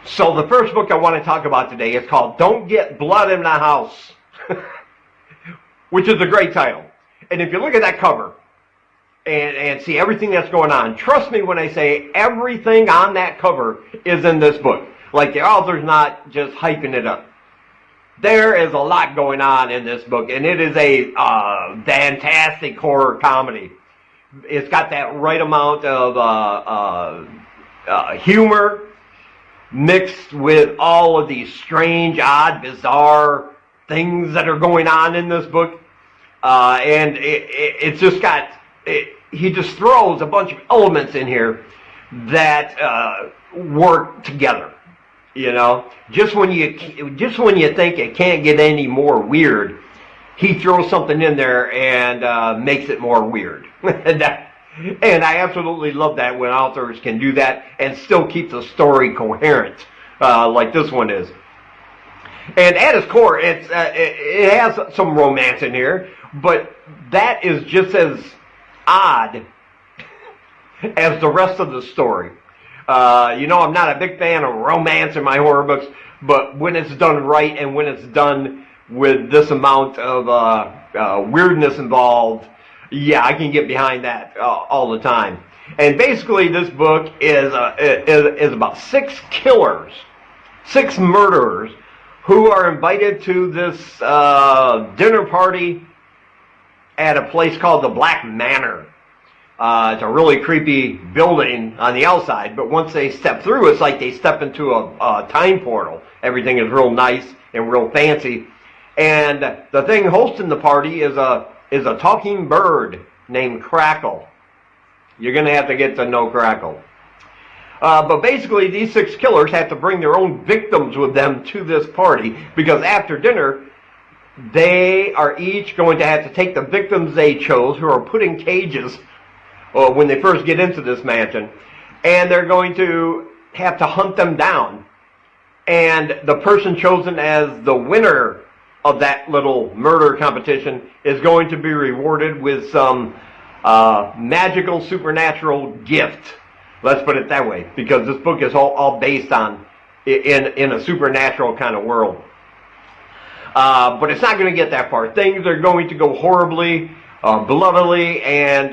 So the first book I want to talk about today is called Don't Get Blood in the House, which is a great title. And if you look at that cover and see everything that's going on, trust me when I say everything on that cover is in this book. Like the author's not just hyping it up. There is a lot going on in this book, and it is a fantastic horror comedy. It's got that right amount of humor, mixed with all of these strange, odd, bizarre things that are going on in this book. And it's just got, he just throws a bunch of elements in here that work together. You know, just when you think it can't get any more weird, he throws something in there and makes it more weird. And I absolutely love that when authors can do that and still keep the story coherent, like this one is. And at its core, it has some romance in here, but that is just as odd as the rest of the story. You know, I'm not a big fan of romance in my horror books, but when it's done right and when it's done with this amount of weirdness involved, yeah, I can get behind that all the time. And basically, this book is about 6 killers, 6 murderers, who are invited to this dinner party at a place called the Black Manor. It's a really creepy building on the outside, but once they step through, it's like they step into a time portal. Everything is real nice and real fancy. And the thing hosting the party is a talking bird named Crackle. You're going to have to get to know Crackle. But basically, these 6 killers have to bring their own victims with them to this party, because after dinner, they are each going to have to take the victims they chose, who are put in cages when they first get into this mansion, and they're going to have to hunt them down. And the person chosen as the winner of that little murder competition is going to be rewarded with some magical supernatural gift. Let's put it that way, because this book is all based on in a supernatural kind of world. But it's not going to get that far. Things are going to go horribly, bloodily, and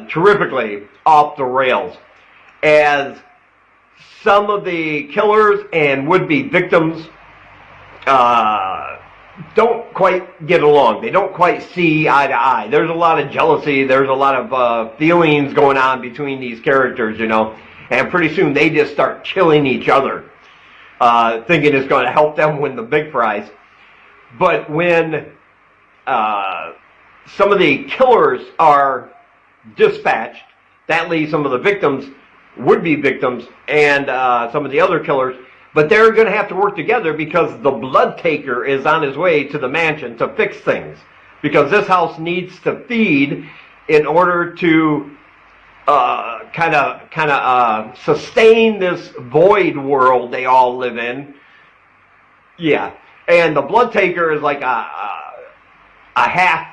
terrifically off the rails, as some of the killers and would-be victims don't quite get along. They don't quite see eye to eye. There's a lot of jealousy. There's a lot of feelings going on between these characters, you know, and pretty soon they just start killing each other, thinking it's going to help them win the big prize. But when some of the killers are dispatched, that leaves some of the victims, would-be victims, and some of the other killers, but they're going to have to work together because the blood taker is on his way to the mansion to fix things. Because this house needs to feed in order to kind of sustain this void world they all live in. Yeah. And the blood taker is like a half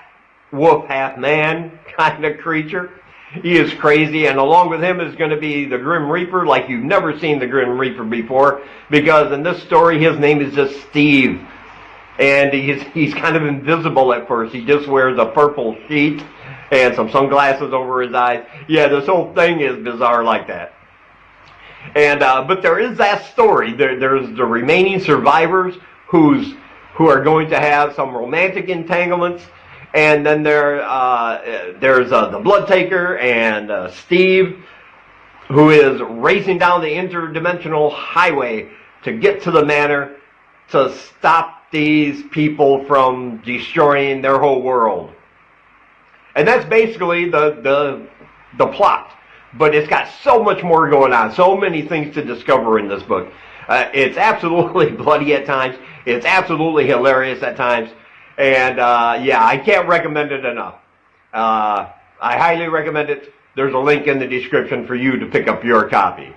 wolf, half man kind of creature. He is crazy, and along with him is going to be the Grim Reaper, like you've never seen the Grim Reaper before, because in this story his name is just Steve. And he's kind of invisible at first. He just wears a purple sheet and some sunglasses over his eyes. Yeah, this whole thing is bizarre like that. And but there is that story. There's the remaining survivors who are going to have some romantic entanglements. And then there's the blood taker and Steve, who is racing down the interdimensional highway to get to the manor to stop these people from destroying their whole world. And that's basically the plot. But it's got so much more going on, so many things to discover in this book. It's absolutely bloody at times. It's absolutely hilarious at times. And yeah, I can't recommend it enough. I highly recommend it. There's a link in the description for you to pick up your copy.